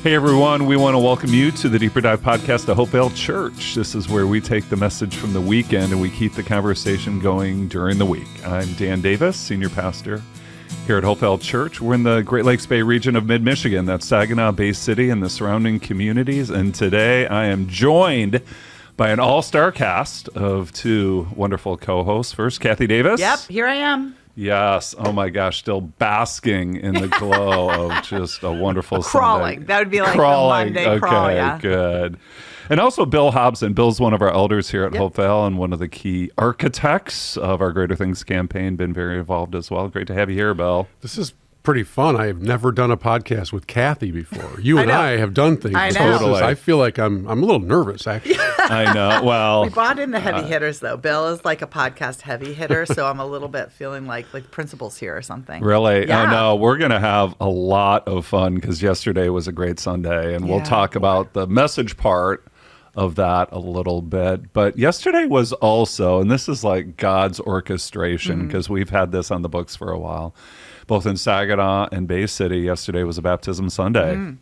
Hey everyone, we want to welcome you to the Deeper Dive podcast of Hopevale Church. This is where we take the message from the weekend and we keep the conversation going during the week. I'm Dan Davis, Senior Pastor here at Hopevale Church. We're in the Great Lakes Bay region of mid-Michigan. That's Saginaw, Bay City, and the surrounding communities. And today I am joined by an all-star cast of two wonderful co-hosts. First, Cathy Davis. Yep, here I am. Yes. Oh my gosh. Still basking in the glow of just a wonderful crawling. Sunday. That would be like crawling. the Monday crawl. Yeah. Good. And also Bill Hobson. Bill's one of our elders here at Hopevale and one of the key architects of our Greater Things campaign. Been very involved as well. Great to have you here, Bill. This is pretty fun. I have never done a podcast with Cathy before. You and I have done things. I know. Totally. I feel like I'm a little nervous, actually. I know. Well, We brought in the heavy hitters, though. Bill is like a podcast heavy hitter, so I'm a little bit feeling like principals here or something. really? Yeah. Oh, no, we're going to have a lot of fun because yesterday was a great Sunday, and we'll talk about the message part of that a little bit. But yesterday was also, and this is like God's orchestration because we've had this on the books for a while, both in Saginaw and Bay City. Yesterday was a baptism Sunday.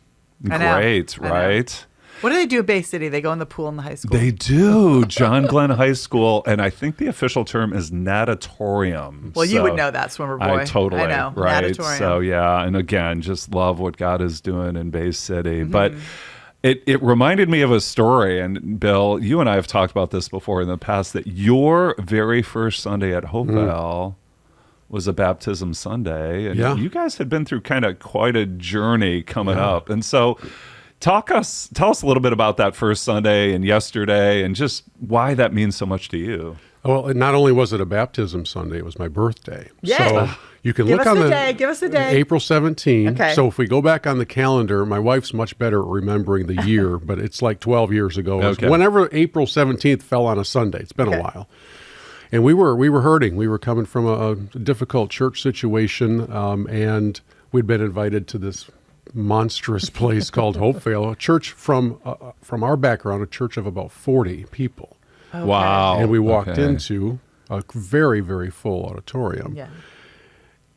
Great, right? What do they do at Bay City? They go in the pool in the high school. They do. John Glenn High School, and I think the official term is natatorium. Well, you would know that, swimmer boy. I totally, I know. right? Natatorium. So yeah, and again, just love what God is doing in Bay City. But it reminded me of a story, and Bill, you and I have talked about this before in the past, that your very first Sunday at Hopevale was a baptism Sunday, and you guys had been through kind of quite a journey coming up. And so tell us a little bit about that first Sunday and yesterday and just why that means so much to you. Well, not only was it a baptism Sunday, it was my birthday. Yay. So you can Give look us on the the day. Give us the day. April 17th. Okay. So if we go back on the calendar, my wife's much better at remembering the year, but it's like 12 years ago. It was whenever April 17th fell on a Sunday. It's been a while. And we were hurting. We were coming from a difficult church situation, and we'd been invited to this monstrous place called Hopevale, a church from our background, a church of about 40 people. Okay. Wow. And we walked into a very, very full auditorium. Yeah.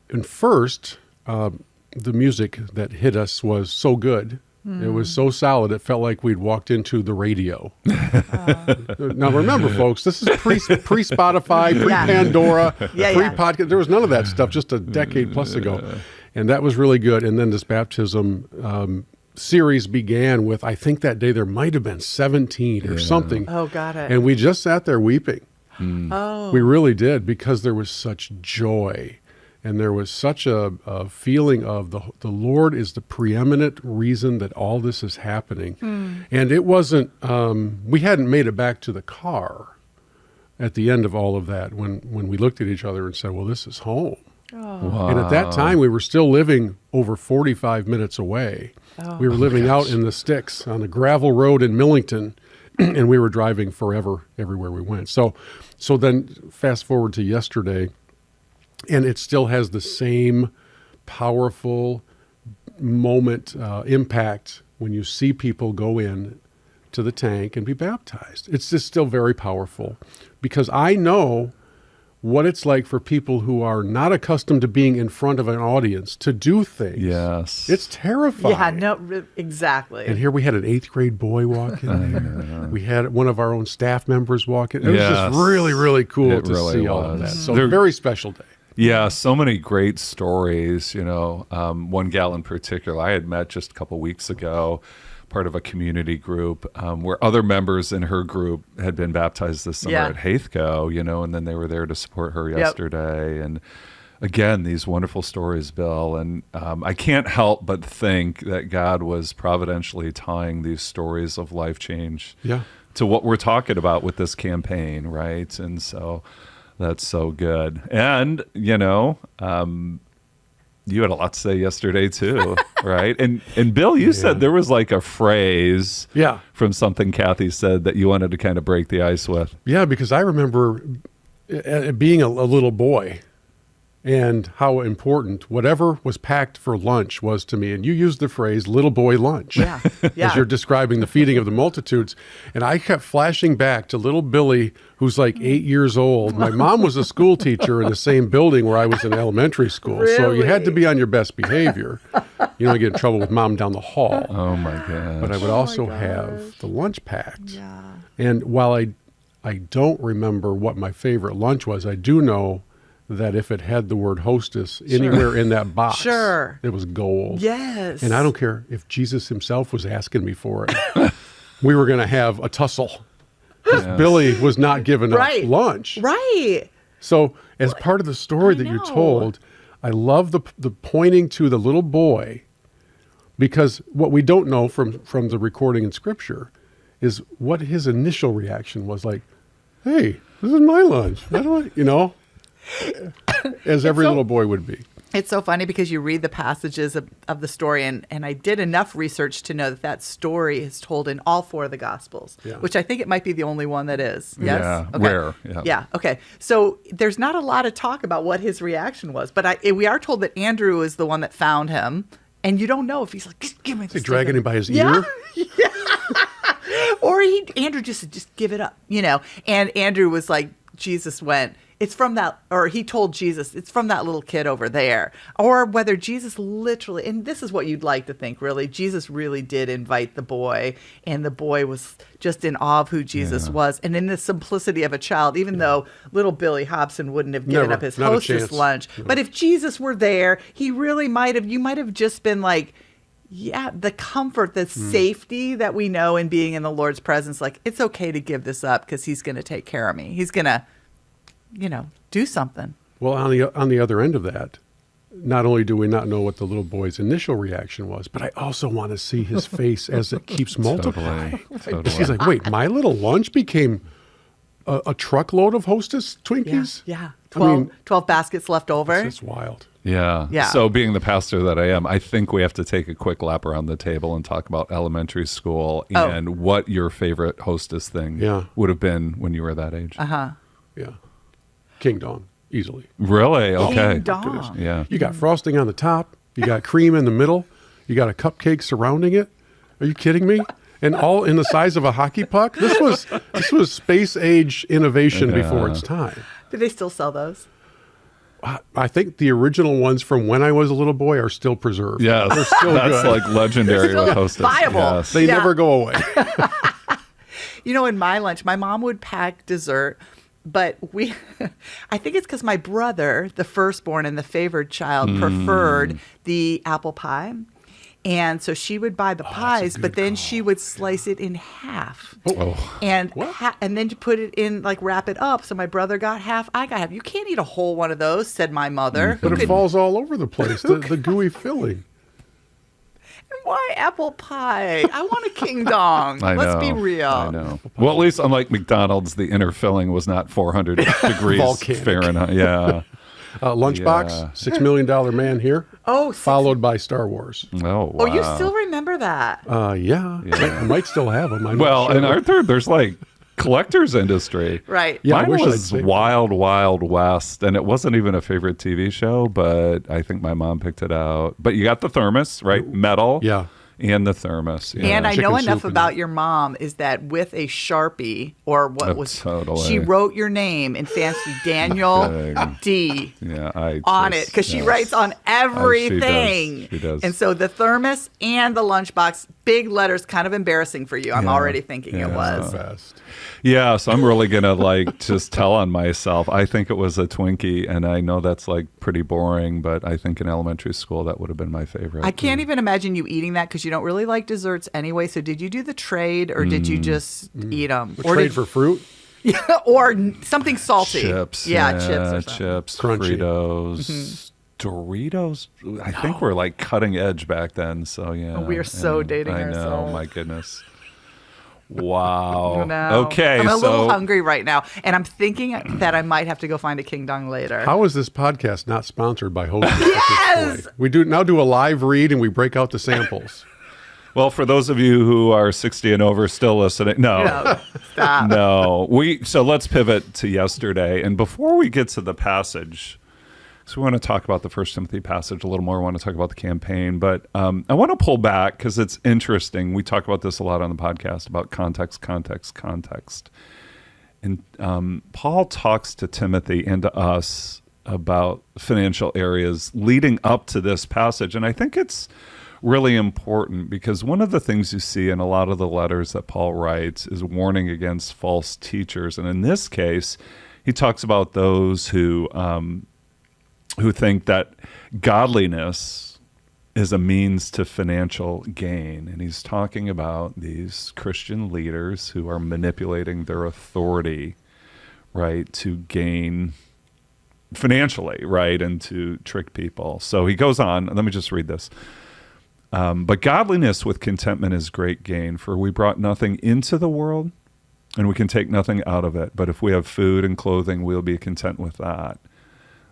And first, the music that hit us was so good. It was so solid, it felt like we'd walked into the radio. Now, remember, folks, this is pre-Spotify, pre-Pandora, pre-podcast. There was none of that stuff just a decade plus ago. And that was really good. And then this baptism series began with, I think that day there might have been 17 or something. Oh, got it. And we just sat there weeping. Oh. We really did, because there was such joy. And there was such a feeling of the Lord is the preeminent reason that all this is happening. And it wasn't, we hadn't made it back to the car at the end of all of that when we looked at each other and said, well, this is home. Wow. And at that time, we were still living over 45 minutes away. We were living out in the sticks on a gravel road in Millington, and we were driving forever everywhere we went. So then fast forward to yesterday, and it still has the same powerful moment, impact when you see people go in to the tank and be baptized. It's just still very powerful, because I know what it's like for people who are not accustomed to being in front of an audience to do things. Yes. It's terrifying. Yeah, no, exactly. And here we had an 8th grade boy walk in there. We had one of our own staff members walk in. It was just really, really cool to see all of that. So a very special day. Yeah, so many great stories, one gal in particular I had met just a couple weeks ago, part of a community group where other members in her group had been baptized this summer at Hopevale, and then they were there to support her yesterday. And again, these wonderful stories, Bill. And I can't help but think that God was providentially tying these stories of life change to what we're talking about with this campaign, right? And so that's so good. And, you had a lot to say yesterday too, right? And Bill, you said there was like a phrase from something Cathy said that you wanted to kind of break the ice with. Yeah, because I remember being a little boy and how important whatever was packed for lunch was to me. And you used the phrase little boy lunch as you're describing the feeding of the multitudes. And I kept flashing back to little Billy, who's like 8 years old. My mom was a school teacher in the same building where I was in elementary school. So you had to be on your best behavior. You don't get in trouble with mom down the hall. Oh my gosh. But I would also have the lunch packed. Yeah. And while I don't remember what my favorite lunch was, I do know that if it had the word hostess anywhere in that box, Sure. it was gold. Yes. And I don't care if Jesus himself was asking me for it. We were going to have a tussle. 'Cause Billy was not giving up Right. lunch. Right. So as part of the story I that you know. told, I love the pointing to the little boy, because what we don't know from the recording in Scripture is what his initial reaction was like. Hey, this is my lunch. How do I, as every little boy would be. It's so funny because you read the passages of the story, and I did enough research to know that story is told in all 4 of the Gospels, Yeah. which I think it might be the only one that is. Yes? Yeah, Okay. rare, yeah. Yeah, okay. So there's not a lot of talk about what his reaction was, but we are told that Andrew is the one that found him, and you don't know if he's like, just give me this. They dragging him by his Yeah. ear. Or Andrew just give it up, And Andrew was like, Jesus went, it's from that, or he told Jesus, it's from that little kid over there. Or whether Jesus literally, and this is what you'd like to think, really, Jesus really did invite the boy, and the boy was just in awe of who Jesus was. And in the simplicity of a child, even though little Billy Hobson wouldn't have given Never, up his not a hostess chance. lunch. No. But if Jesus were there, he really you might have just been like, yeah, the comfort, the safety that we know in being in the Lord's presence, like, it's okay to give this up because he's going to take care of me. He's going to, do something. Well, on the other end of that, not only do we not know what the little boy's initial reaction was, but I also want to see his face as it keeps multiplying. Totally. He's like, wait, my little lunch became a truckload of Hostess Yeah. Twinkies? Yeah. I mean, 12 baskets left over. it's wild. Yeah. Yeah. So being the pastor that I am, I think we have to take a quick lap around the table and talk about elementary school and what your favorite hostess thing would have been when you were that age. Uh-huh. Yeah. King Dong, easily. Really? Okay. Ding dong. Yeah. You got frosting on the top. You got cream in the middle. You got a cupcake surrounding it. Are you kidding me? And all in the size of a hockey puck. This was space age innovation before its time. Do they still sell those? I think the original ones from when I was a little boy are still preserved. Yeah. They're still That's good. like legendary Still with hostess. viable. Yes. They Yeah. never go away. In my lunch, my mom would pack dessert, but I think it's because my brother, the firstborn and the favored child, preferred the apple pie. And so she would buy the pies, but then she would slice it in half. Oh. And and then to put it in, like, wrap it up. So my brother got half, I got half. You can't eat a whole one of those, said my mother. But it falls all over the place, the gooey filling. Why apple pie? I want a King Dong. I know. Let's be real. I know. Well, at least unlike McDonald's, the inner filling was not 400 degrees Volcanic. Fahrenheit. Yeah. Lunchbox, Yeah. $6 million man here, Oh, followed by Star Wars. Oh, wow. Oh, you still remember that? Yeah. I might still have them. I'm Well, not sure. and Arthur, there's like collector's industry. Right. Yeah, I Mine wish I'd was saved Wild Wild West, and it wasn't even a favorite TV show, but I think my mom picked it out. But you got the thermos, right? Metal. Yeah. And the thermos. Yeah. And I Chicken know enough soup and about that. your mom is that with a Sharpie or what Oh, was totally. she wrote your name in fancy Daniel Big. D Yeah, on it because she writes on everything. She does. And so the thermos and the lunchbox, big letters, kind of embarrassing for you. I'm already thinking it was. Best. Yeah, so I'm really gonna like just tell on myself. I think it was a Twinkie, and I know that's like pretty boring, but I think in elementary school that would have been my favorite. I can't even imagine you eating that because you don't really like desserts anyway. So did you do the trade or did you just eat them? Or Trade for fruit? or something salty? Chips, Yeah, chips or something. chips, Crunchy. Fritos, Doritos. I think we're like cutting edge back then. So yeah, We are so and dating I know, ourselves. my goodness. Wow. No. Okay, I'm a so little hungry right now, and I'm thinking that I might have to go find a King Dong later. How is this podcast not sponsored by Hostess? Yes! We now do a live read and we break out the samples. well, for those of you who are 60 and over still listening, No, stop. no. So let's pivot to yesterday. And before we get to the passage, so we want to talk about the First Timothy passage a little more. I want to talk about the campaign, but I want to pull back because it's interesting. We talk about this a lot on the podcast about context. And Paul talks to Timothy and to us about financial areas leading up to this passage. And I think it's really important, because one of the things you see in a lot of the letters that Paul writes is warning against false teachers. And in this case, he talks about those who think that godliness is a means to financial gain. And he's talking about these Christian leaders who are manipulating their authority, right, to gain financially, right, and to trick people. So he goes on, let me just read this. But godliness with contentment is great gain, for we brought nothing into the world, and we can take nothing out of it. But if we have food and clothing, we'll be content with that.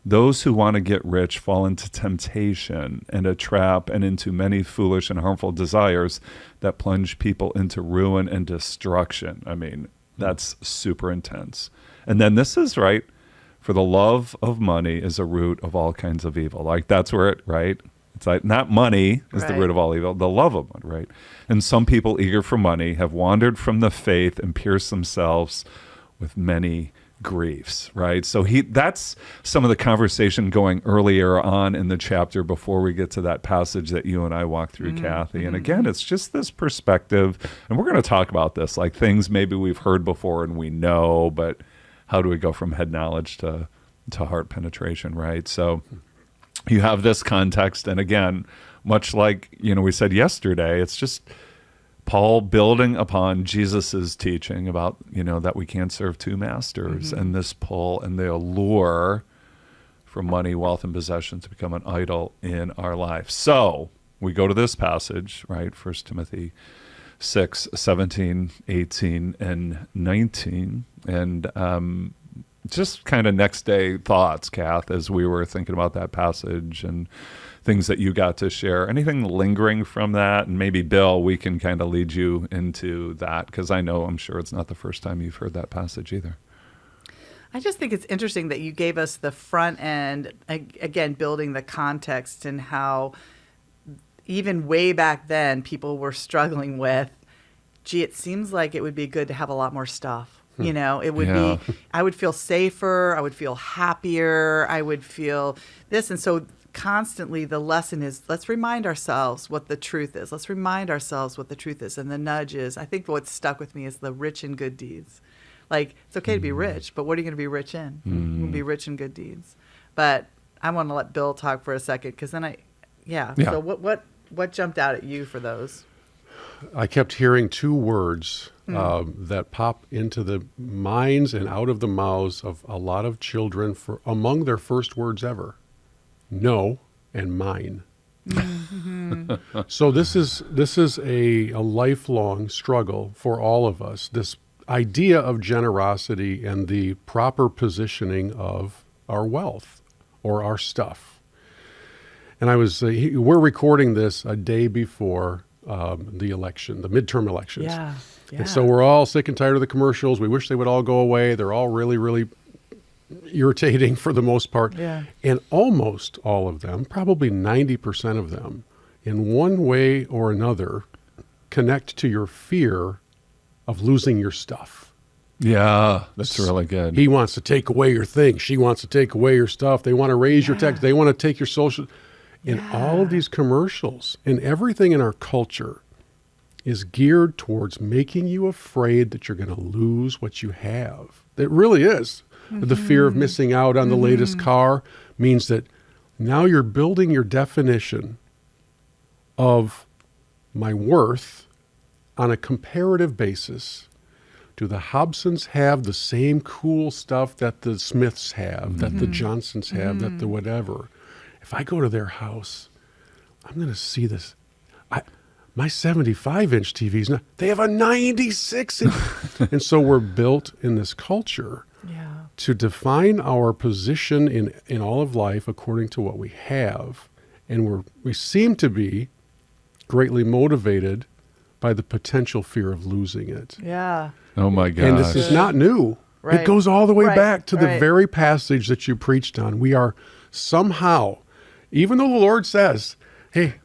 Those who want to get rich fall into temptation and a trap and into many foolish and harmful desires that plunge people into ruin and destruction. I mean, that's super intense. And then this is right. For the love of money is a root of all kinds of evil. Like, that's where it, right? It's like, not money is the root of all evil, the love of money, right? And some people eager for money have wandered from the faith and pierced themselves with many griefs, right? So that's some of the conversation going earlier on in the chapter before we get to that passage that you and I walked through, Cathy. And again, it's just this perspective, and we're going to talk about this, like things maybe we've heard before and we know, but how do we go from head knowledge to heart penetration, right? So you have this context, and again, much like, we said yesterday, it's just Paul building upon Jesus's teaching about, that we can't serve two masters, and this pull and the allure for money, wealth, and possessions to become an idol in our life. So we go to this passage, right? 1 Timothy 6, 17, 18, and 19. And just kind of next day thoughts, Kath, as we were thinking about that passage and things that you got to share. Anything lingering from that? And maybe, Bill, we can kind of lead you into that, because I'm sure it's not the first time you've heard that passage either. I just think it's interesting that you gave us the front end, again, building the context and how even way back then people were struggling with, gee, it seems like it would be good to have a lot more stuff. It would be, I would feel safer, I would feel happier, I would feel this. And so constantly the lesson is, let's remind ourselves what the truth is. Let's remind ourselves what the truth is. And the nudge is, I think what's stuck with me is the rich in good deeds. Like, it's okay to be rich, but what are you going to be rich in? You're going to be rich in good deeds. But I want to let Bill talk for a second, because then So what jumped out at you for those? I kept hearing two words that pop into the minds and out of the mouths of a lot of children for among their first words ever: no and mine. So this is a lifelong struggle for all of us. This idea of generosity and the proper positioning of our wealth or our stuff. And we're recording this a day before the election, the midterm elections. Yeah. And so we're all sick and tired of the commercials. We wish they would all go away. They're all really, really irritating for the most part. Yeah. And almost all of them, probably 90% of them, in one way or another, connect to your fear of losing your stuff. Yeah, that's really good. He wants to take away your thing. She wants to take away your stuff. They want to raise your tax. They want to take your social. And all of these commercials and everything in our culture is geared towards making you afraid that you're going to lose what you have. It really is. The fear of missing out on the latest car means that now you're building your definition of my worth on a comparative basis. Do the Hobsons have the same cool stuff that the Smiths have, that the Johnsons have, that the whatever? If I go to their house, I'm going to see this. My 75-inch TVs, they have a 96-inch. And so we're built in this culture to define our position in all of life according to what we have. And we seem to be greatly motivated by the potential fear of losing it. Yeah. Oh, my gosh. And this is not new. Right. It goes all the way back to the Right. very passage that you preached on. We are somehow, even though the Lord says, hey,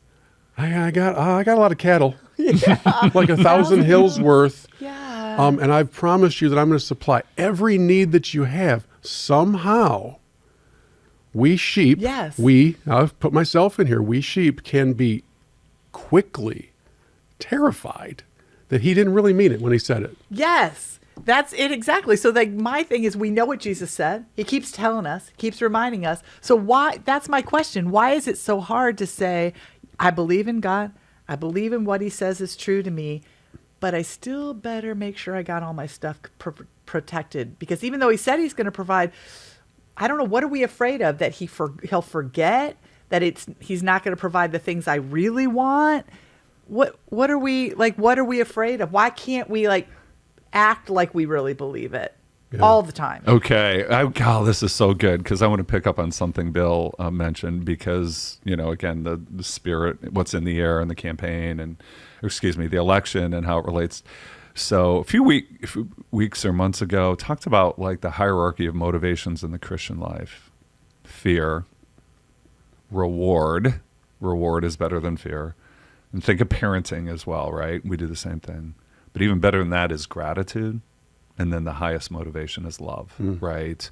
I got a lot of cattle, like 1,000 hills worth. Yeah. And I've promised you that I'm going to supply every need that you have. Somehow, we sheep, Yes. I've put myself in here, we sheep can be quickly terrified that he didn't really mean it when he said it. Yes, that's it exactly. So like my thing is, we know what Jesus said. He keeps telling us, keeps reminding us. So why, that's my question. Why is it so hard to say, I believe in God, I believe in what he says is true to me, but I still better make sure I got all my stuff protected? Because even though he said he's going to provide, I don't know, what are we afraid of? That he'll forget, that he's not going to provide the things I really want? What are we afraid of? Why can't we like act like we really believe it all the time? Okay. God, this is so good, because I want to pick up on something Bill mentioned, because, again, the spirit, what's in the air and the campaign the election and how it relates. So a few weeks or months ago, talked about like the hierarchy of motivations in the Christian life. Fear, reward is better than fear. And think of parenting as well, right? We do the same thing. But even better than that is gratitude. And then the highest motivation is love, right?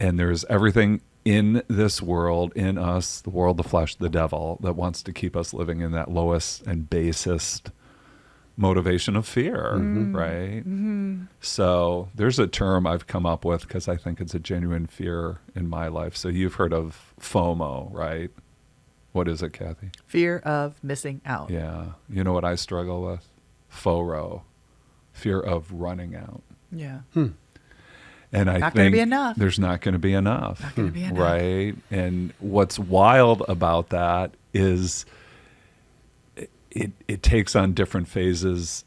And there's everything in this world, in us, the world, the flesh, the devil, that wants to keep us living in that lowest and basest motivation of fear, right? So there's a term I've come up with because I think it's a genuine fear in my life. So you've heard of FOMO, right? What is it, Cathy? Fear of missing out. Yeah. You know what I struggle with? FORO, fear of running out. Yeah. And I Not think gonna be enough. there's not going to be enough. Not going to be enough. Right. And what's wild about that is it takes on different faces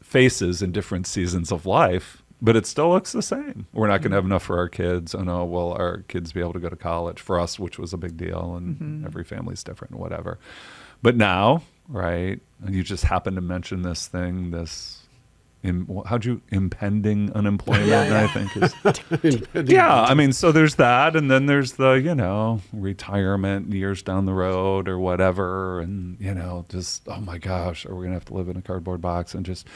in different seasons of life, but it still looks the same. We're not going to have enough for our kids. Oh no, will our kids be able to go to college? For us, which was a big deal, and every family's different, whatever. But now, right, and you just happen to mention this thing, impending unemployment, I think is. Yeah, I mean, so there's that, and then there's the, retirement years down the road or whatever, and, just, oh my gosh, are we going to have to live in a cardboard box, and just,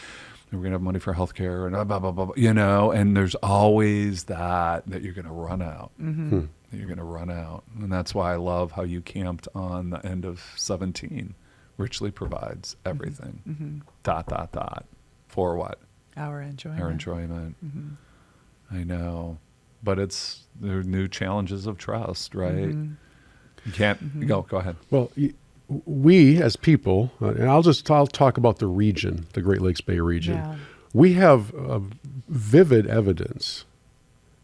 we're going to have money for healthcare, and blah, blah, blah, blah, and there's always that you're going to run out. That you're going to run out. And that's why I love how you camped on the end of 17. Richly provides everything. ... For what? Our enjoyment. Our enjoyment. I know. But there are new challenges of trust, right? You can't go ahead. Well, we as people, and I'll talk about the region, the Great Lakes Bay region. Yeah. We have vivid evidence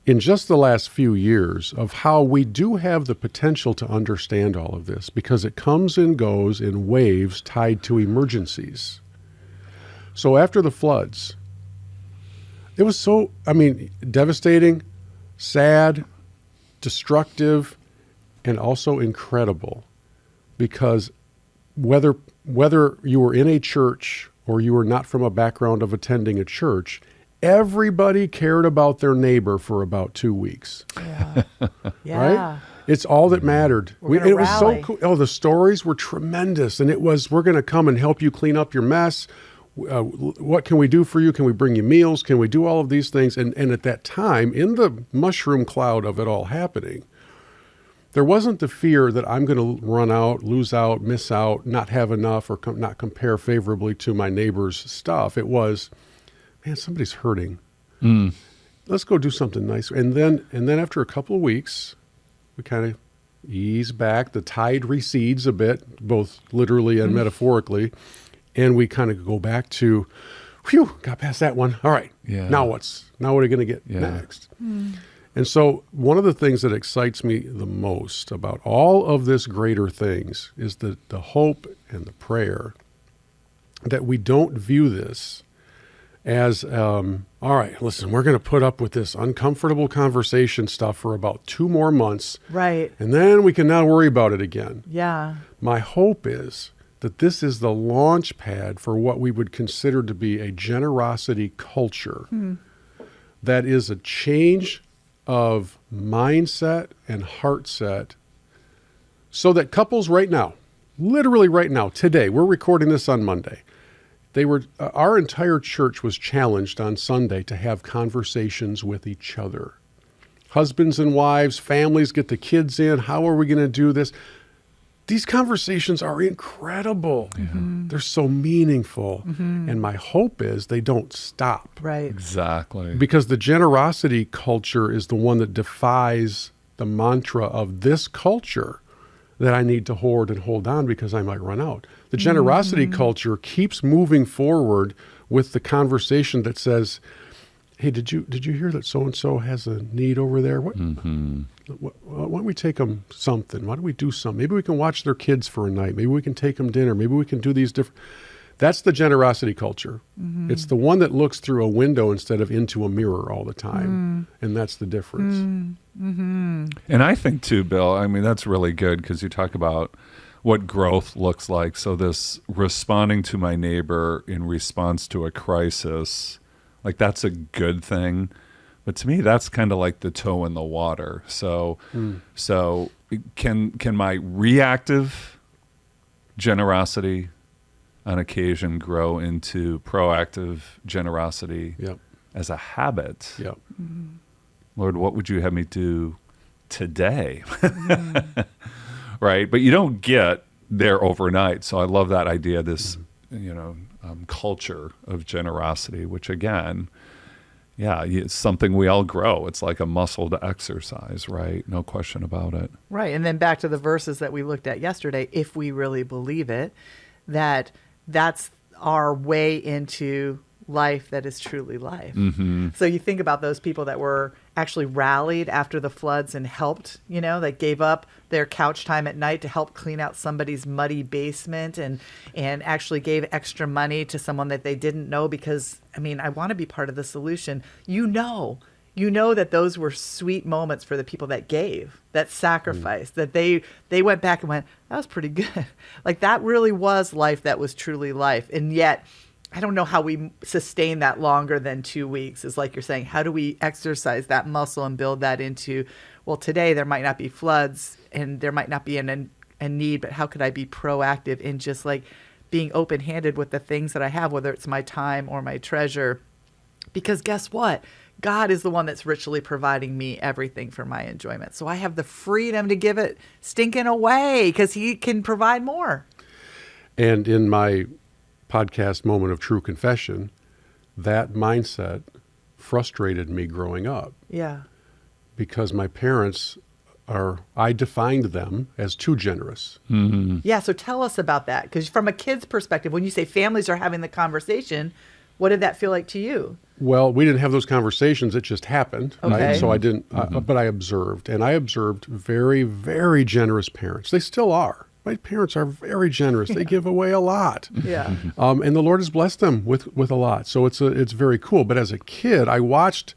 in just the last few years of how we do have the potential to understand all of this, because it comes and goes in waves tied to emergencies. So after the floods, it was devastating, sad, destructive, and also incredible, because whether you were in a church or you were not from a background of attending a church, everybody cared about their neighbor for about 2 weeks. Yeah. Right? It's all that mattered. It was so cool. Oh, the stories were tremendous. And it was, we're going to come and help you clean up your mess. What can we do for you? Can we bring you meals? Can we do all of these things? And at that time, in the mushroom cloud of it all happening, there wasn't the fear that I'm going to run out, lose out, miss out, not have enough, or not compare favorably to my neighbor's stuff. It was, man, somebody's hurting. Let's go do something nice. And then after a couple of weeks, we kind of ease back. The tide recedes a bit, both literally and metaphorically. And we kind of go back to, got past that one. All right. Yeah. Now what are you going to get next? And so one of the things that excites me the most about all of this greater things is the hope and the prayer that we don't view this as, all right, listen, we're going to put up with this uncomfortable conversation stuff for about 2 more months. Right. And then we can now worry about it again. Yeah. My hope is that this is the launch pad for what we would consider to be a generosity culture that is a change of mindset and heart set, so that couples right now, literally right now, today, we're recording this on Monday, our entire church was challenged on Sunday to have conversations with each other. Husbands and wives, families, get the kids in. How are we going to do this? these conversations are incredible. They're so meaningful. And my hope is they don't stop. Right. Exactly. Because the generosity culture is the one that defies the mantra of this culture that I need to hoard and hold on because I might run out. The generosity culture keeps moving forward with the conversation that says, hey, did you hear that so-and-so has a need over there? Why don't we take them something? Why don't we do something? Maybe we can watch their kids for a night. Maybe we can take them dinner. Maybe we can do these different... That's the generosity culture. It's the one that looks through a window instead of into a mirror all the time. And that's the difference. And I think too, Bill, I mean, that's really good because you talk about what growth looks like. So this responding to my neighbor in response to a crisis, like that's a good thing. But to me, that's kind of like the toe in the water. So can my reactive generosity on occasion grow into proactive generosity as a habit? Lord, what would you have me do today? Right? But you don't get there overnight. So I love that idea, this, culture of generosity, which again, it's something we all grow. It's like a muscle to exercise, right? No question about it. Right. And then back to the verses that we looked at yesterday, if we really believe it, that's our way into life that is truly life. So you think about those people that were actually rallied after the floods and helped, that gave up their couch time at night to help clean out somebody's muddy basement and actually gave extra money to someone that they didn't know because, I want to be part of the solution. You know that those were sweet moments for the people that gave, that sacrificed, that they went back and went, that was pretty good. Like that really was life that was truly life. And yet, I don't know how we sustain that longer than 2 weeks. Is like you're saying, how do we exercise that muscle and build that into, well, today there might not be floods and there might not be a need, but how could I be proactive in just like being open-handed with the things that I have, whether it's my time or my treasure? Because guess what? God is the one that's richly providing me everything for my enjoyment. So I have the freedom to give it stinking away because he can provide more. And in my podcast Moment of True Confession, that mindset frustrated me growing up. Yeah. Because my parents I defined them as too generous. Yeah, so tell us about that. Because from a kid's perspective, when you say families are having the conversation, what did that feel like to you? Well, we didn't have those conversations. It just happened. Okay. Right? So I didn't, but I observed. And I observed very, very generous parents. They still are. My parents are very generous. They give away a lot. Yeah. And the Lord has blessed them with a lot. So it's very cool. But as a kid, I watched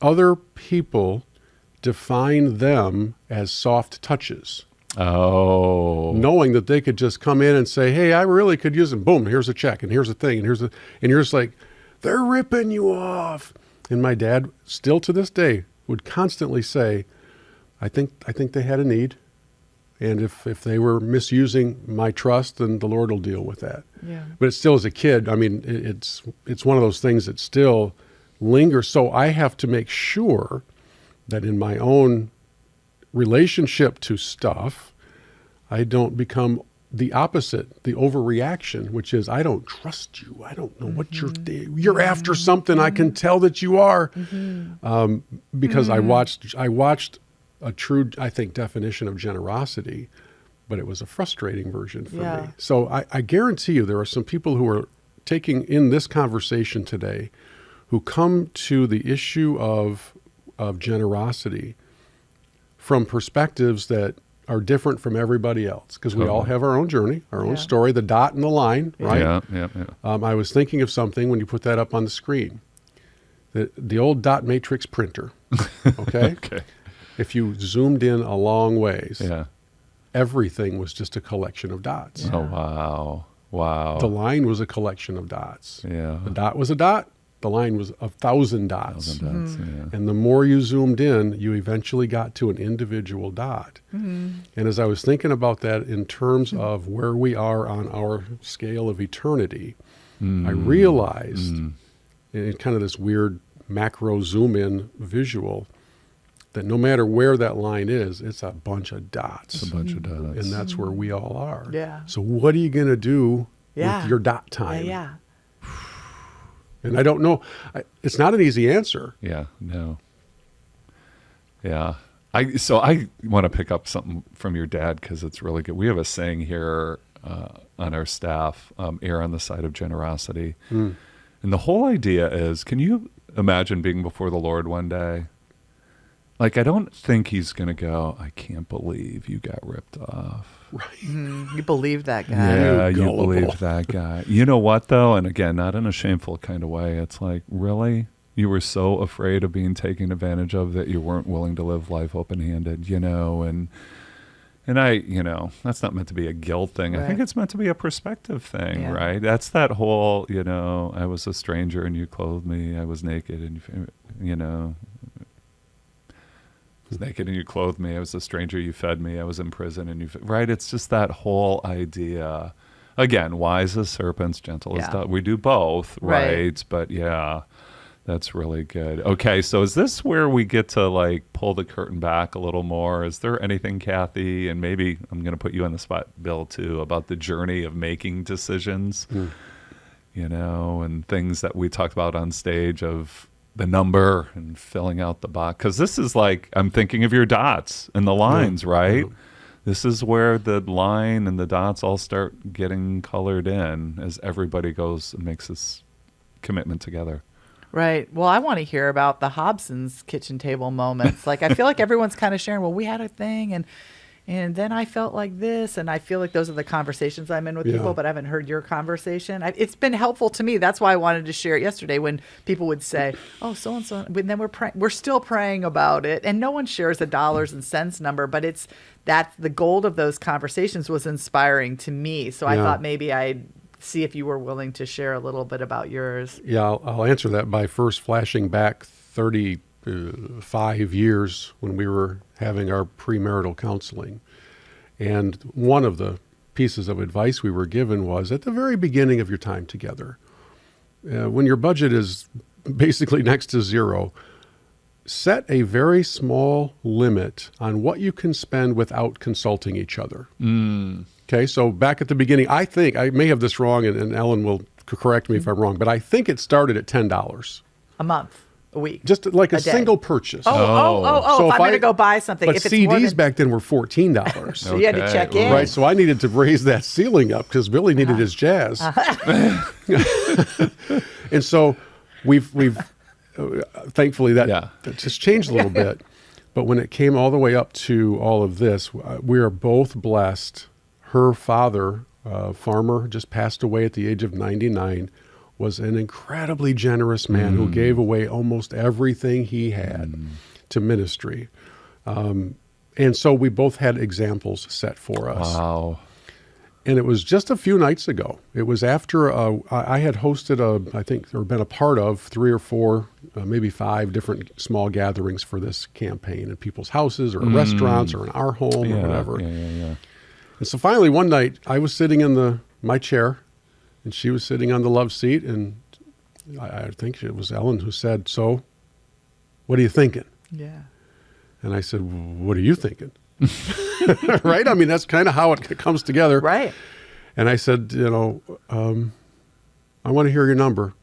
other people define them as soft touches. Oh. Knowing that they could just come in and say, hey, I really could use them. Boom, here's a check, and here's a thing, and you're just like, they're ripping you off. And my dad, still to this day, would constantly say, I think they had a need. And if they were misusing my trust, then the Lord will deal with that. Yeah. But it's still, as a kid, it's one of those things that still lingers. So I have to make sure that in my own relationship to stuff, I don't become the opposite, the overreaction, which is I don't trust you. I don't know what you're after something. I can tell that you are, because I watched a true, I think, definition of generosity, but it was a frustrating version for me. So I guarantee you there are some people who are taking in this conversation today who come to the issue of generosity from perspectives that are different from everybody else, because we all have our own journey, our own story, the dot and the line, right? Yeah. I was thinking of something when you put that up on the screen. The old dot matrix printer, okay? Okay. If you zoomed in a long ways, Yeah. everything was just a collection of dots. Oh, wow. Wow. The line was a collection of dots. Yeah. The dot was a dot. The line was 1,000 dots. Yeah. And the more you zoomed in, you eventually got to an individual dot. And as I was thinking about that in terms of where we are on our scale of eternity, I realized in kind of this weird macro zoom in visual that no matter where that line is, it's a bunch of dots. It's a bunch of dots. And that's where we all are. Yeah. So what are you going to do Yeah. with your dot time? Yeah. And I don't know. It's not an easy answer. Yeah, no. Yeah. So I want to pick up something from your dad because it's really good. We have a saying here on our staff, err on the side of generosity. And the whole idea is, can you imagine being before the Lord one day? Like, I don't think he's going to go, I can't believe you got ripped off. Right. You believe that guy. Yeah, you gullible. believe that guy. You know what, though? And again, not in a shameful kind of way. It's like, really? You were so afraid of being taken advantage of that you weren't willing to live life open-handed, you know? And I, you know, that's not meant to be a guilt thing. I think Right. it's meant to be a perspective thing, Yeah. right? That's that whole, you know, I was a stranger and you clothed me. I was naked and, you know, I was naked and you clothed me. I was a stranger, you fed me. I was in prison and you, right? It's just that whole idea. Again, wise as serpents, gentle as Yeah. doves. We do both, Right. right? But yeah, that's really good. Okay, so is this where we get to like pull the curtain back a little more? Is there anything, Cathy, and maybe I'm going to put you on the spot, Bill, too, about the journey of making decisions, you know, and things that we talked about on stage of the number and filling out the box? Because this is like, I'm thinking of your dots and the lines, right? This is where the line and the dots all start getting colored in as everybody goes and makes this commitment together. Right. Well, I want to hear about the Hobson's kitchen table moments. Like, I feel like everyone's kind of sharing, well, we had a thing and then I felt like this. And I feel like those are the conversations I'm in with people, but I haven't heard your conversation. It's been helpful to me. That's why I wanted to share it yesterday when people would say, oh, so-and-so, and then we're still praying about it. And no one shares a dollars and cents number, but that's the gold of those conversations was inspiring to me. So I thought maybe I'd see if you were willing to share a little bit about yours. Yeah, I'll answer that by first flashing back 35 years when we were having our premarital counseling. And one of the pieces of advice we were given was at the very beginning of your time together, when your budget is basically next to zero, set a very small limit on what you can spend without consulting each other. Okay, so back at the beginning, I think, I may have this wrong, and Ellen will correct me if I'm wrong, but I think it started at $10. A month, a week. Just like a day. single purchase. So if I'm going to go buy something. But if it's more CDs than, back then were $14. so you had to Okay, check in. Right, so I needed to raise that ceiling up because Billy needed his jazz. And so we've thankfully that just changed a little bit. But when it came all the way up to all of this, we are both blessed. Her father, farmer, just passed away at the age of 99, was an incredibly generous man who gave away almost everything he had to ministry. And so we both had examples set for us. Wow. And it was just a few nights ago. It was after I had hosted or been a part of 3 or 4, maybe 5 different small gatherings for this campaign in people's houses or restaurants or in our home or whatever. Yeah. And so finally one night I was sitting in my chair and she was sitting on the love seat, and I think it was Ellen who said, "So, what are you thinking?" Yeah. And I said, "What are you thinking?" Right? I mean, that's kind of how it comes together. Right. And I said, I want to hear your number.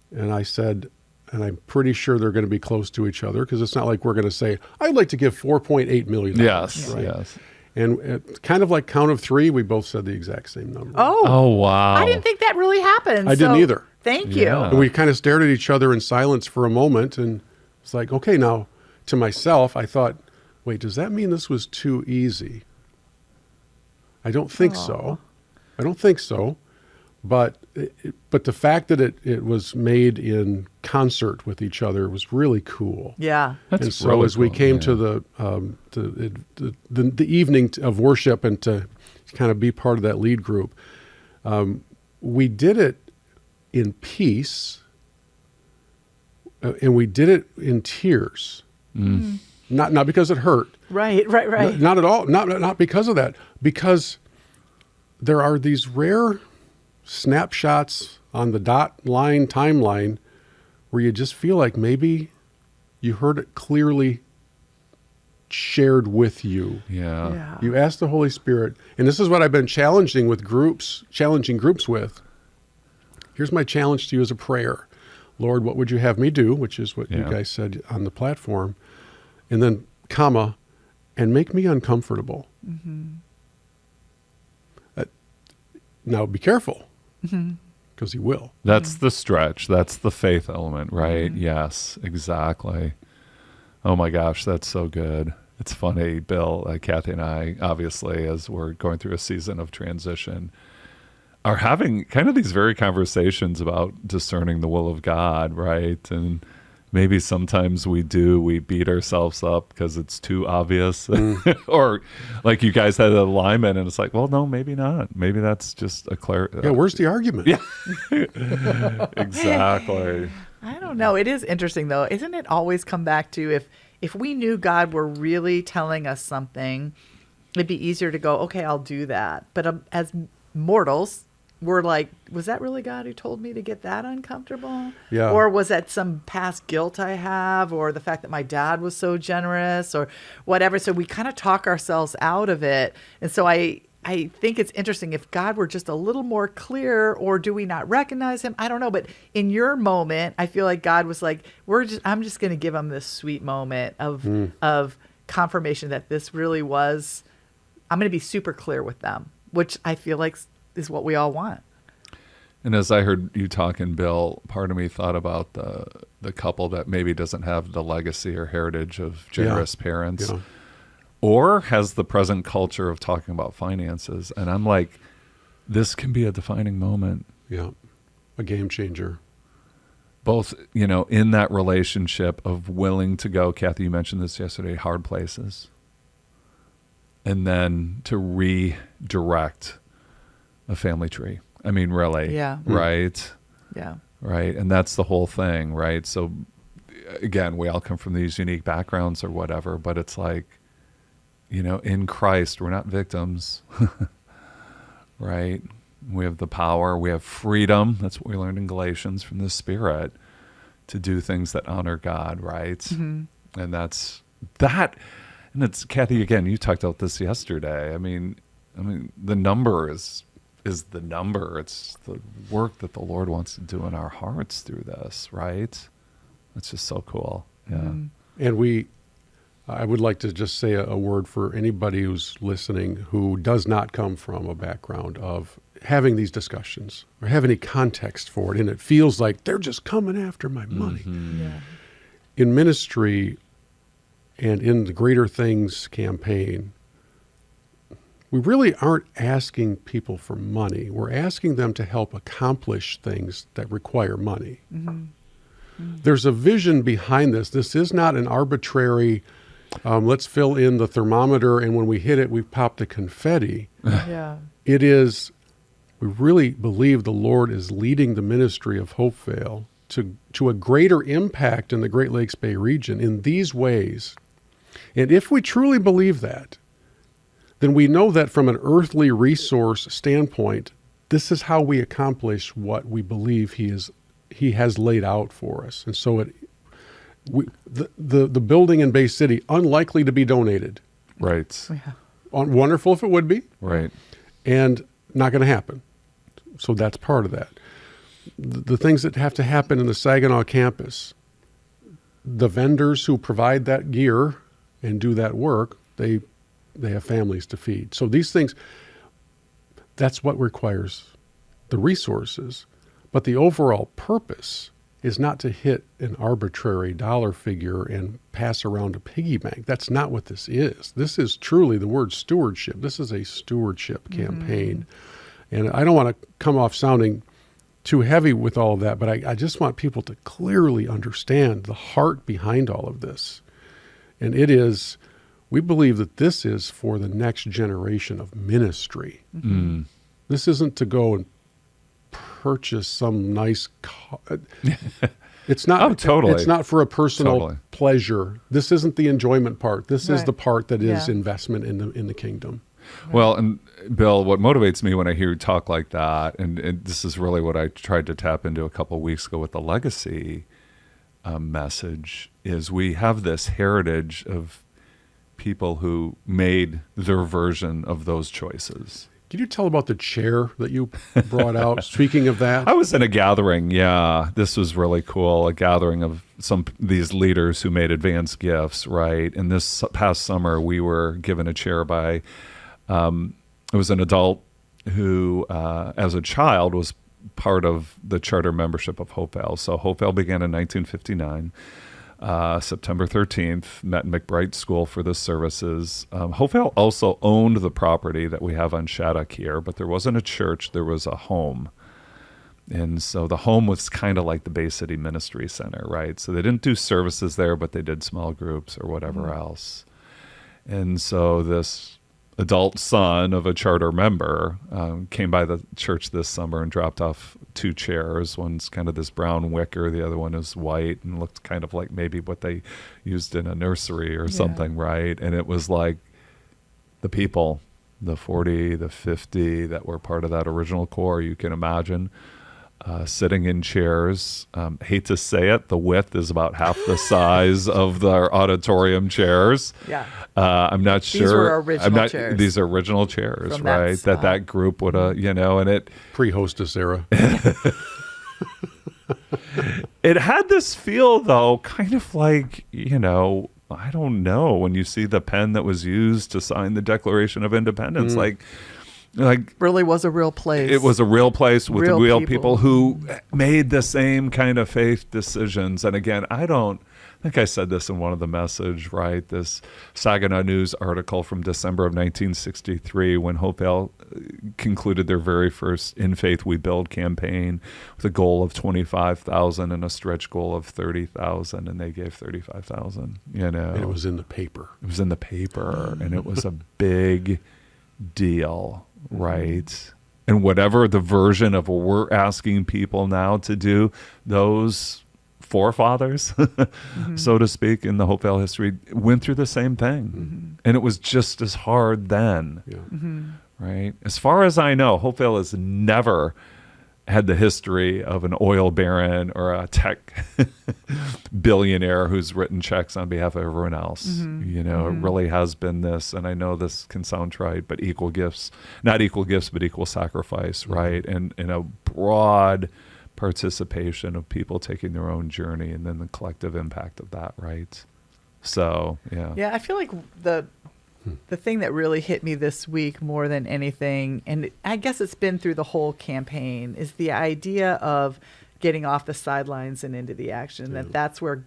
And I said, and I'm pretty sure they're going to be close to each other because it's not like we're going to say, I'd like to give $4.8 million. Yes. Right? Yes. And kind of like count of 3, we both said the exact same number. Oh, wow. I didn't think that really happened. I didn't either. Thank you. Yeah. And we kind of stared at each other in silence for a moment. And it's like, okay, now to myself, I thought, wait, does that mean this was too easy? I don't think so. I don't think so. But the fact that it was made in concert with each other was really cool. Yeah. And so really as we cool, came to the evening of worship and to kind of be part of that lead group, we did it in peace, and we did it in tears. Not because it hurt. Right. Not at all. Not because of that. Because there are these rare snapshots on the dot line timeline where you just feel like maybe you heard it clearly shared with you. Yeah. You ask the Holy Spirit, and this is what I've been challenging groups with. Here's my challenge to you as a prayer. Lord, what would you have me do? Which is what you guys said on the platform. And then, comma, and make me uncomfortable. Now, be careful, because he will. That's the stretch. That's the faith element, right? Yes, exactly. Oh my gosh, that's so good. It's funny, Bill, Cathy and I, obviously, as we're going through a season of transition, are having kind of these very conversations about discerning the will of God, right? And maybe sometimes we beat ourselves up because it's too obvious. Or like you guys had an alignment and it's like, well, no, maybe not. Maybe that's just a clear. Yeah, where's the argument? Yeah, exactly. I don't know. It is interesting, though. Isn't it always come back to if we knew God were really telling us something, it'd be easier to go, okay, I'll do that. But as mortals, we're like, was that really God who told me to get that uncomfortable? Yeah. Or was that some past guilt I have, or the fact that my dad was so generous, or whatever? So we kind of talk ourselves out of it. And so I think it's interesting if God were just a little more clear, or do we not recognize him? I don't know. But in your moment, I feel like God was like, I'm just going to give him this sweet moment of confirmation that this really was, I'm going to be super clear with them, which I feel like is what we all want. And as I heard you talking, Bill, part of me thought about the couple that maybe doesn't have the legacy or heritage of generous parents, or has the present culture of talking about finances. And I'm like, this can be a defining moment. Yeah, a game changer. Both, in that relationship of willing to go, Cathy, you mentioned this yesterday, hard places. And then to redirect a family tree. I mean, really. Yeah. Right? Yeah. Right. And that's the whole thing, right? So again, we all come from these unique backgrounds or whatever, but it's like, in Christ, we're not victims, right? We have the power, we have freedom. That's what we learned in Galatians from the Spirit to do things that honor God, right? Mm-hmm. And that's that. And it's, Cathy, again, you talked about this yesterday. I mean, the number is the number. It's the work that the Lord wants to do in our hearts through this, right? It's just so cool. Yeah. And I would like to just say a word for anybody who's listening who does not come from a background of having these discussions or have any context for it, and it feels like they're just coming after my money. Mm-hmm. Yeah. In ministry and in the Greater Things campaign, we really aren't asking people for money. We're asking them to help accomplish things that require money. Mm-hmm. Mm-hmm. There's a vision behind this. This is not an arbitrary, let's fill in the thermometer, and when we hit it, we pop the confetti. Yeah. It is, we really believe the Lord is leading the ministry of Hopevale to a greater impact in the Great Lakes Bay region in these ways. And if we truly believe that, then we know that from an earthly resource standpoint, this is how we accomplish what we believe he has laid out for us. And so the building in Bay City, unlikely to be donated. Right. Yeah. Wonderful if it would be. Right. And not going to happen. So that's part of that. The things that have to happen in the Saginaw campus, the vendors who provide that gear and do that work, they have families to feed. So these things, that's what requires the resources. But the overall purpose is not to hit an arbitrary dollar figure and pass around a piggy bank. That's not what this is. This is truly the word stewardship. This is a stewardship campaign. And I don't want to come off sounding too heavy with all of that, but I just want people to clearly understand the heart behind all of this. And it is, we believe that this is for the next generation of ministry. Mm-hmm. This isn't to go and purchase some nice car. It's not. Oh, totally. It's not for a personal pleasure. This isn't the enjoyment part. This is the part that is investment in the kingdom. Well, and Bill, what motivates me when I hear you talk like that, and this is really what I tried to tap into a couple of weeks ago with the legacy message, is we have this heritage of people who made their version of those choices. Can you tell about the chair that you brought out? Speaking of that, I was in a gathering. Yeah, this was really cool. A gathering of these leaders who made advanced gifts, right? And this past summer, we were given a chair by, it was an adult who, as a child, was part of the charter membership of Hopevale. So Hopevale began in 1959. September 13th, met in McBride School for the services. Hopevale also owned the property that we have on Shattuck here, but there wasn't a church, there was a home. And so the home was kind of like the Bay City Ministry Center, right? So they didn't do services there, but they did small groups or whatever else. And so this adult son of a charter member came by the church this summer and dropped off 2 chairs. One's kind of this brown wicker, the other one is white and looked kind of like maybe what they used in a nursery or something, right? And it was like the people, the 40, the 50 that were part of that original core, you can imagine, sitting in chairs. Hate to say it, the width is about half the size of the auditorium chairs. Yeah. I'm not sure. These were original chairs. These are original chairs, From that right? spot. That group would have, and it pre-hostess era. it had this feel though, kind of like, I don't know, when you see the pen that was used to sign the Declaration of Independence, like Really was a real place. it was a real place with Real real people. people who made the same kind of faith decisions. And again, I think I said this in one of the message, right? This Saginaw News article from December of 1963 when Hopevale concluded their very first In Faith We Build campaign with a goal of 25,000 and a stretch goal of 30,000, and they gave 35,000, And it was in the paper. It was in the paper, and it was a big deal, right? And whatever the version of what we're asking people now to do, those forefathers, so to speak, in the Hopevale history, went through the same thing. And it was just as hard then, right? As far as I know, Hopevale has never had the history of an oil baron or a tech billionaire who's written checks on behalf of everyone else. It really has been this, and I know this can sound trite, but equal gifts, not equal gifts, but equal sacrifice, right? And a broad participation of people taking their own journey and then the collective impact of that, right? So, yeah. Yeah, I feel like the thing that really hit me this week more than anything, and I guess it's been through the whole campaign, is the idea of getting off the sidelines and into the action. That's where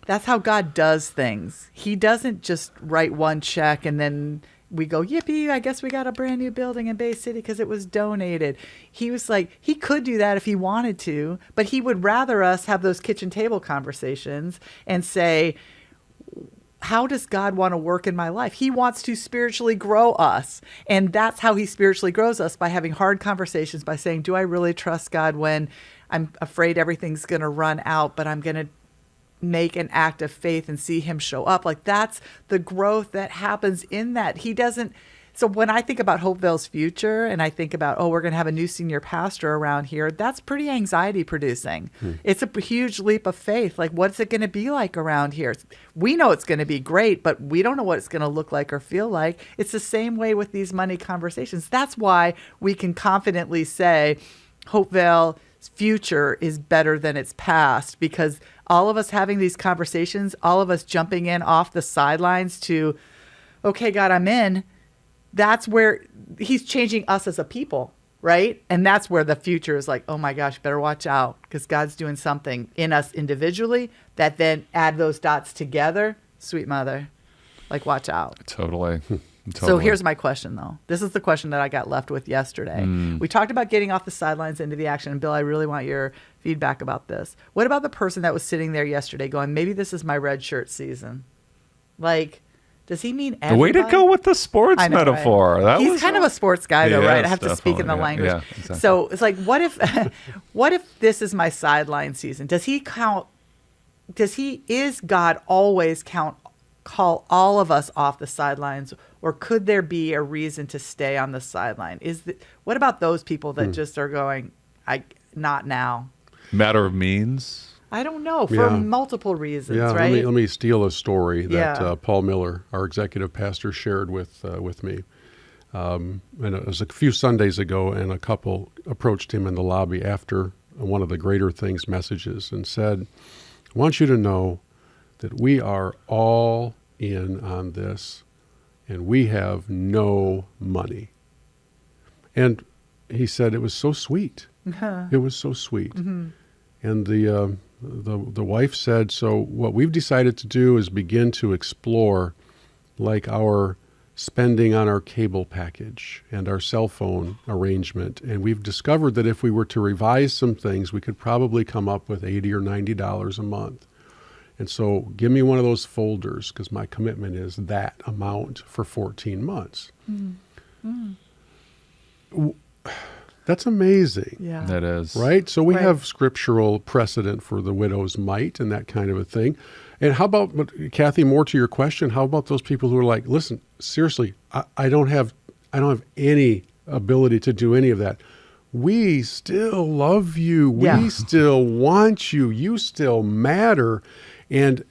that's how God does things. He doesn't just write one check and then we go, yippee, I guess we got a brand new building in Bay City because it was donated. He was like, he could do that if he wanted to, but he would rather us have those kitchen table conversations and say, how does God want to work in my life? He wants to spiritually grow us. And that's how he spiritually grows us, by having hard conversations, by saying, do I really trust God when I'm afraid everything's going to run out, but I'm going to make an act of faith and see him show up? Like, that's the growth that happens in that. He doesn't. So when I think about Hopevale's future and I think about, we're going to have a new senior pastor around here, that's pretty anxiety producing. It's a huge leap of faith. Like, what's it going to be like around here? We know it's going to be great, but we don't know what it's going to look like or feel like. It's the same way with these money conversations. That's why we can confidently say Hopevale's future is better than its past, because all of us having these conversations, all of us jumping in off the sidelines to, okay, God, I'm in. That's where he's changing us as a people, right? And that's where the future is like, oh my gosh, better watch out, because God's doing something in us individually that then add those dots together. Sweet mother, like, watch out. Totally. So here's my question, though. This is the question that I got left with yesterday. We talked about getting off the sidelines into the action. And Bill, I really want your feedback about this. What about the person that was sitting there yesterday going, maybe this is my red shirt season? Like, does he mean everybody? The way to go with the sports metaphor. Right? That He's was kind of a sports guy, though, right? I have to definitely. speak in the language. Yeah, exactly. So it's like, what if this is my sideline season? Does is God always call all of us off the sidelines, or could there be a reason to stay on the sideline? What about those people that just are going, not now? Matter of means. I don't know, for Yeah. multiple reasons, Yeah, right? let me steal a story that Yeah. Paul Miller, our executive pastor, shared with me. And it was a few Sundays ago, and a couple approached him in the lobby after one of the Greater Things messages and said, I want you to know that we are all in on this, and we have no money. And he said it was so sweet. It was so sweet. And the wife said, so what we've decided to do is begin to explore like our spending on our cable package and our cell phone arrangement. And we've discovered that if we were to revise some things, we could probably come up with $80 or $90 a month. And so give me one of those folders because my commitment is that amount for 14 months. That's amazing. Yeah. That is. Right? So we Right. have scriptural precedent for the widow's mite and that kind of a thing. And how about, Cathy, more to your question, how about those people who are like, listen, seriously, I don't have any ability to do any of that. We still love you. Yeah. We still want you. You still matter. And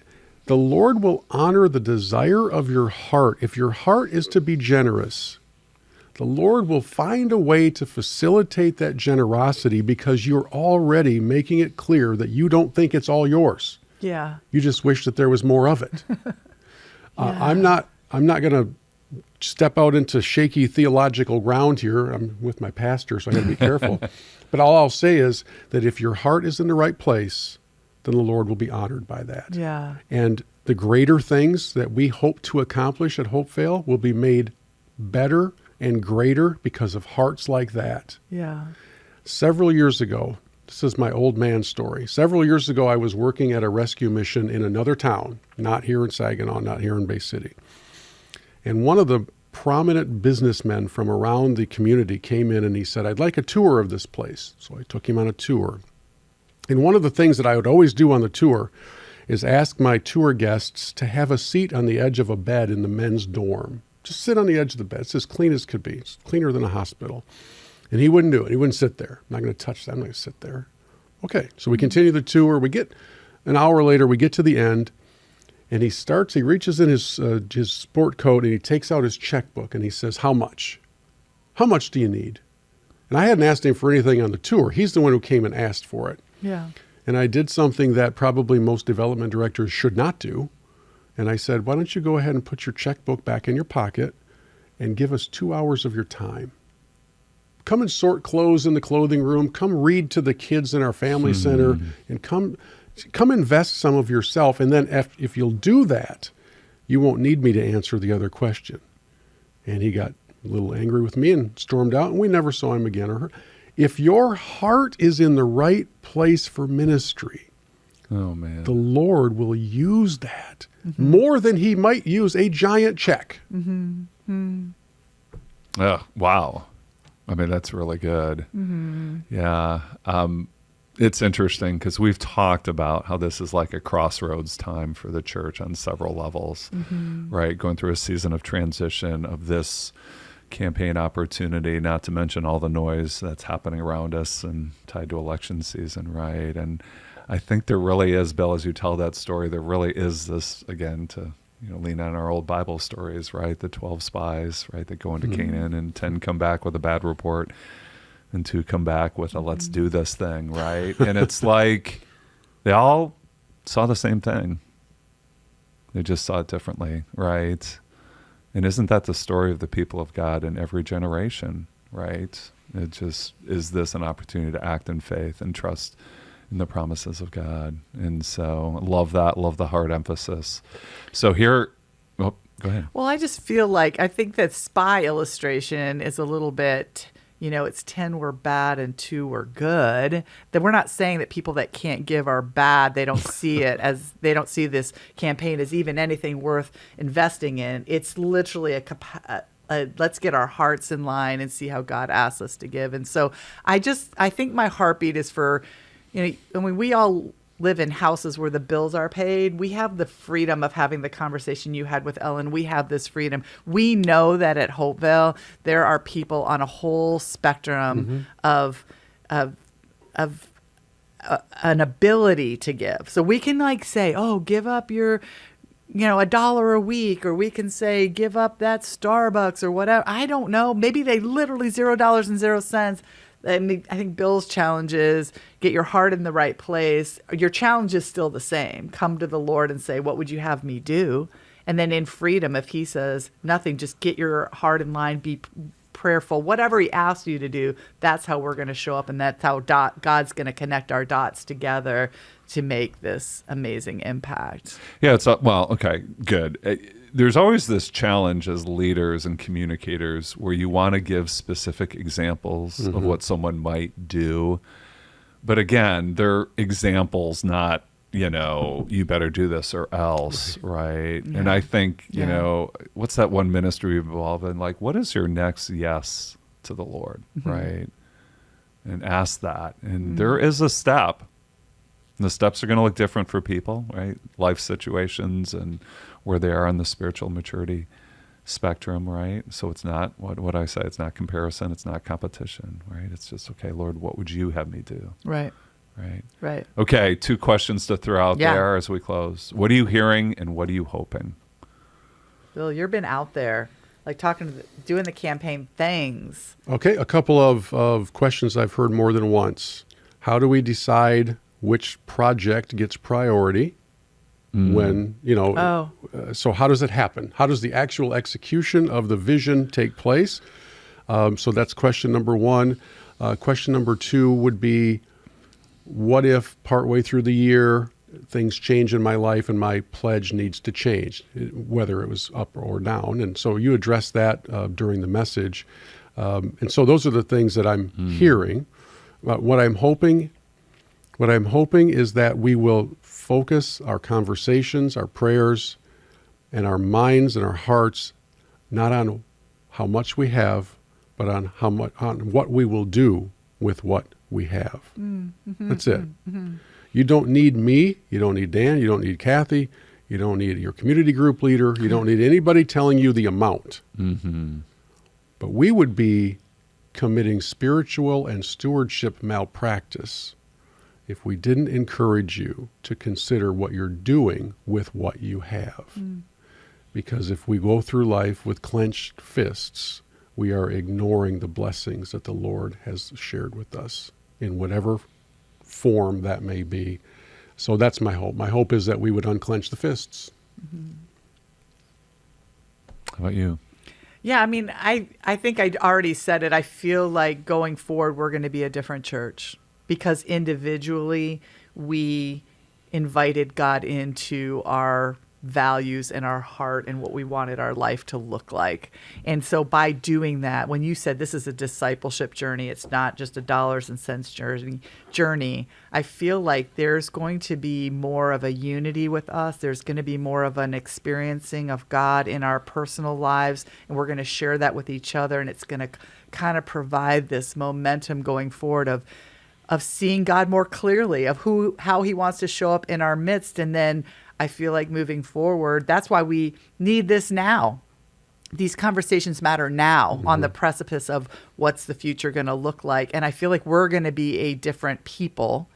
the Lord will honor the desire of your heart. If your heart is to be generous, the Lord will find a way to facilitate that generosity because you're already making it clear that you don't think it's all yours. Yeah. You just wish that there was more of it. I'm not going to step out into shaky theological ground here. I'm with my pastor, so I got to be careful. But all I'll say is that if your heart is in the right place, then the Lord will be honored by that. Yeah. And the greater things that we hope to accomplish at Hopevale will be made better and greater because of hearts like that. Yeah. Several years ago, this is my old man story. Several years ago, I was working at a rescue mission in another town, not here in Saginaw, not here in Bay City. And one of the prominent businessmen from around the community came in and he said, I'd like a tour of this place. So I took him on a tour. And one of the things that I would always do on the tour is ask my tour guests to have a seat on the edge of a bed in the men's dorm. Just sit on the edge of the bed. It's as clean as could be. It's cleaner than a hospital. And he wouldn't do it. He wouldn't sit there. I'm not going to touch that. I'm not going to sit there. Okay, so we continue the tour. We get an hour later, we get to the end, and he reaches in his sport coat, and he takes out his checkbook, and he says, how much? How much do you need? And I hadn't asked him for anything on the tour. He's the one who came and asked for it. Yeah. And I did something that probably most development directors should not do. And I said, why don't you go ahead and put your checkbook back in your pocket and give us 2 hours of your time? Come and sort clothes in the clothing room. Come read to the kids in our family center, and come invest some of yourself. And then if you'll do that, you won't need me to answer the other question. And he got a little angry with me and stormed out, and we never saw him again or her. If your heart is in the right place for ministry, Oh, man. the Lord will use that more than he might use a giant check. Oh, wow. I mean, that's really good. Yeah. It's interesting because we've talked about how this is like a crossroads time for the church on several levels, right? Going through a season of transition of this campaign opportunity, not to mention all the noise that's happening around us and tied to election season, right? And I think there really is, Bill, as you tell that story, there really is this, again, to lean on our old Bible stories, right? The 12 spies, right, that go into Canaan, and 10 come back with a bad report, and 2 come back with a let's do this thing, right? And it's like they all saw the same thing. They just saw it differently, right? And isn't that the story of the people of God in every generation, right? It just, is this an opportunity to act in faith and trust in the promises of God? And so love that, love the hard emphasis. So here, go ahead. Well, I just feel like I think that spy illustration is a little bit, it's 10 were bad and 2 were good. That we're not saying that people that can't give are bad. They don't see it as, they don't see this campaign as even anything worth investing in. It's literally let's get our hearts in line and see how God asks us to give. And so I think my heartbeat is for, we all live in houses where the bills are paid. We have the freedom of having the conversation you had with Ellen. We have this freedom. We know that at Hopevale, there are people on a whole spectrum of an ability to give. So we can like say, oh, give up your, $1 a week, or we can say, give up that Starbucks or whatever. I don't know. Maybe they literally $0.00. I mean, I think Bill's challenge is get your heart in the right place. Your challenge is still the same. Come to the Lord and say, what would you have me do? And then in freedom, if he says nothing, just get your heart in line, be prayerful, whatever he asks you to do, that's how we're going to show up. And that's how God's going to connect our dots together to make this amazing impact. Yeah, okay, good. There's always this challenge as leaders and communicators where you want to give specific examples of what someone might do. But again, they're examples, not, you better do this or else, right? Yeah. And I think, what's that one ministry we've involved in? Like, what is your next yes to the Lord, right? And ask that. And there is a step. And the steps are going to look different for people, right? Life situations and where they are on the spiritual maturity spectrum, right? So it's not, what I say, it's not comparison, it's not competition, right? It's just, okay, Lord, what would you have me do? Right. Right. Okay, 2 questions to throw out there as we close. What are you hearing and what are you hoping? Bill, you've been out there, like doing the campaign things. Okay, a couple of questions I've heard more than once. How do we decide which project gets priority when, so how does it happen? How does the actual execution of the vision take place? So that's question number 1. Question number 2 would be, what if partway through the year things change in my life and my pledge needs to change, whether it was up or down? And so you addressed that during the message. And so those are the things that I'm hearing. What I'm hoping is that we will focus our conversations, our prayers, and our minds and our hearts not on how much we have, but on what we will do with what we have. That's it. You don't need me. You don't need Dan. You don't need Cathy. You don't need your community group leader. You don't need anybody telling you the amount. But we would be committing spiritual and stewardship malpractice if we didn't encourage you to consider what you're doing with what you have. Because if we go through life with clenched fists, we are ignoring the blessings that the Lord has shared with us in whatever form that may be. So that's my hope. My hope is that we would unclench the fists. How about you? Yeah, I mean, I think I already said it. I feel like going forward, we're going to be a different church because individually we invited God into our values and our heart and what we wanted our life to look like. And so by doing that, when you said this is a discipleship journey, it's not just a dollars and cents journey, I feel like there's going to be more of a unity with us. There's going to be more of an experiencing of God in our personal lives, and we're going to share that with each other, and it's going to kind of provide this momentum going forward of seeing God more clearly, of how he wants to show up in our midst. And then I feel like moving forward, that's why we need this now. These conversations matter now on the precipice of what's the future going to look like. And I feel like we're going to be a different people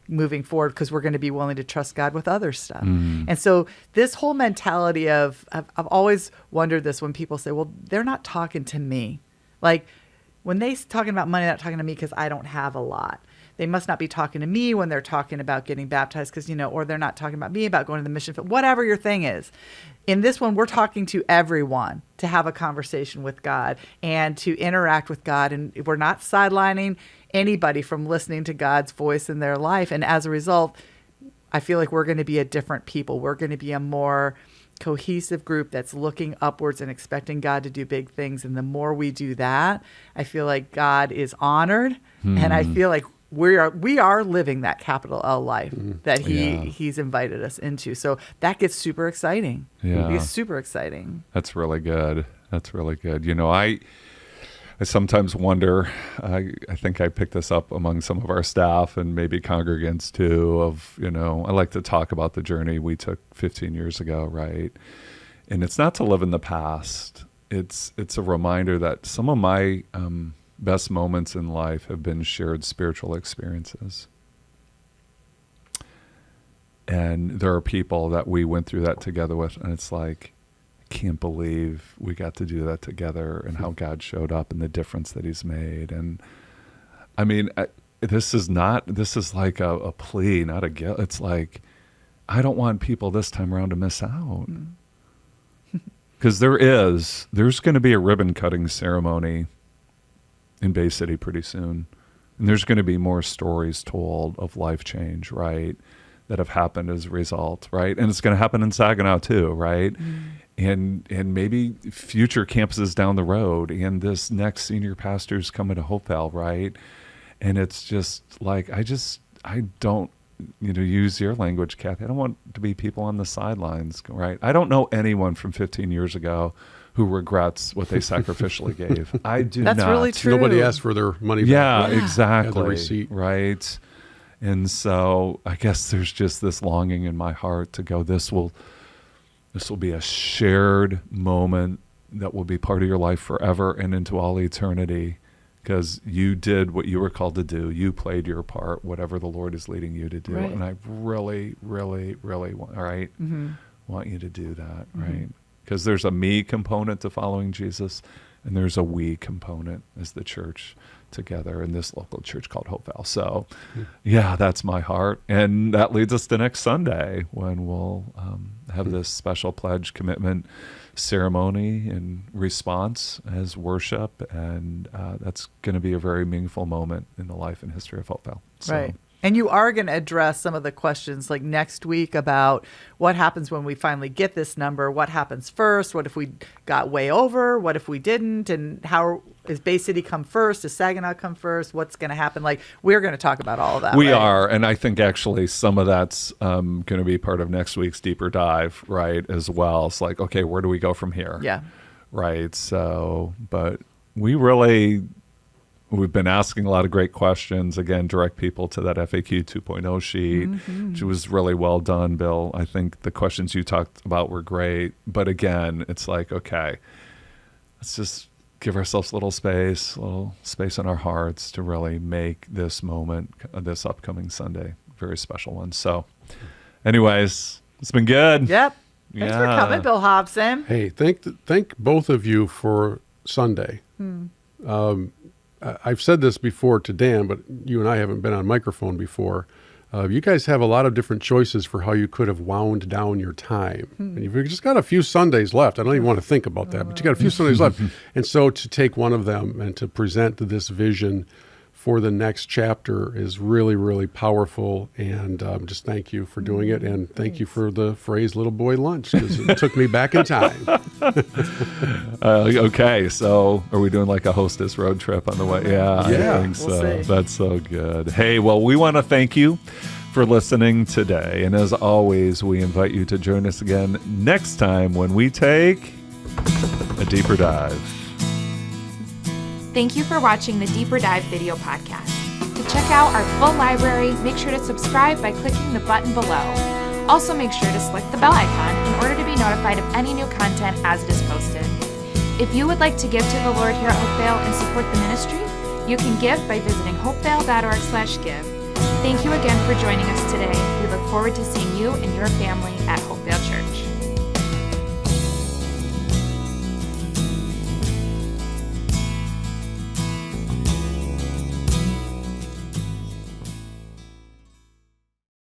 moving forward because we're going to be willing to trust God with other stuff. And so this whole mentality of, I've always wondered this when people say, well, they're not talking to me. Like when they're talking about money, they're not talking to me because I don't have a lot. They must not be talking to me when they're talking about getting baptized because, or they're not talking about me about going to the mission field, whatever your thing is. In this one, we're talking to everyone to have a conversation with God and to interact with God. And we're not sidelining anybody from listening to God's voice in their life. And as a result, I feel like we're going to be a different people. We're going to be a more cohesive group that's looking upwards and expecting God to do big things. And the more we do that, I feel like God is honored. And I feel like we are living that capital L life that he's invited us into. So that gets super exciting. Yeah. It gets super exciting. That's really good. I sometimes wonder, I think I picked this up among some of our staff and maybe congregants too, I like to talk about the journey we took 15 years ago, right? And it's not to live in the past. It's a reminder that some of my best moments in life have been shared spiritual experiences. And there are people that we went through that together with, and it's like, I can't believe we got to do that together, and how God showed up and the difference that he's made. And I mean, this is like a plea, not a guilt. It's like, I don't want people this time around to miss out. Because there's going to be a ribbon cutting ceremony in Bay City pretty soon. And there's going to be more stories told of life change, right, that have happened as a result, right? And it's going to happen in Saginaw too, right? And maybe future campuses down the road, and this next senior pastor's coming to Hopevale, right? And it's just like, I don't, use your language, Cathy. I don't want to be people on the sidelines, right? I don't know anyone from 15 years ago who regrets what they sacrificially gave. I do not. That's really true. Nobody asked for their money back. Yeah, exactly. Had the receipt. Right. And so I guess there's just this longing in my heart to go, this will be a shared moment that will be part of your life forever and into all eternity, because you did what you were called to do. You played your part, whatever the Lord is leading you to do. Right. And I really, really, really want you to do that, right? Because there's a me component to following Jesus, and there's a we component as the church together in this local church called Hopevale. So, yeah, that's my heart. And that leads us to next Sunday, when we'll have this special pledge commitment ceremony and response as worship. And that's going to be a very meaningful moment in the life and history of Hopevale. So, Right. And you are going to address some of the questions like next week about what happens when we finally get this number. What happens first? What if we got way over? What if we didn't? And how is Bay City come first? Does Saginaw come first? What's going to happen? Like, we're going to talk about all of that. We right? are. And I think actually some of that's going to be part of next week's deeper dive, right, as well. It's like, okay, where do we go from here? Yeah. Right. So, but we've been asking a lot of great questions. Again, direct people to that FAQ 2.0 sheet, which was really well done, Bill. I think the questions you talked about were great. But again, it's like, okay, let's just give ourselves a little space in our hearts to really make this moment, this upcoming Sunday, a very special one. So anyways, it's been good. Yep. Thanks for coming, Bill Hobson. Hey, thank both of you for Sunday. I've said this before to Dan, but you and I haven't been on microphone before. You guys have a lot of different choices for how you could have wound down your time. And you've just got a few Sundays left. I don't even want to think about that, but you got a few Sundays left. And so to take one of them and to present this vision for the next chapter is really, really powerful. And just thank you for doing it. And thank you for the phrase little boy lunch, because it took me back in time. Okay, so are we doing like a hostess road trip on the way? Yeah, I think so. We'll see. That's so good. Hey, well, we want to thank you for listening today. And as always, we invite you to join us again next time when we take a deeper dive. Thank you for watching the Deeper Dive video podcast. To check out our full library, make sure to subscribe by clicking the button below. Also, make sure to select the bell icon in order to be notified of any new content as it is posted. If you would like to give to the Lord here at Hopevale and support the ministry, you can give by visiting hopevale.org/give. Thank you again for joining us today. We look forward to seeing you and your family at Hopevale.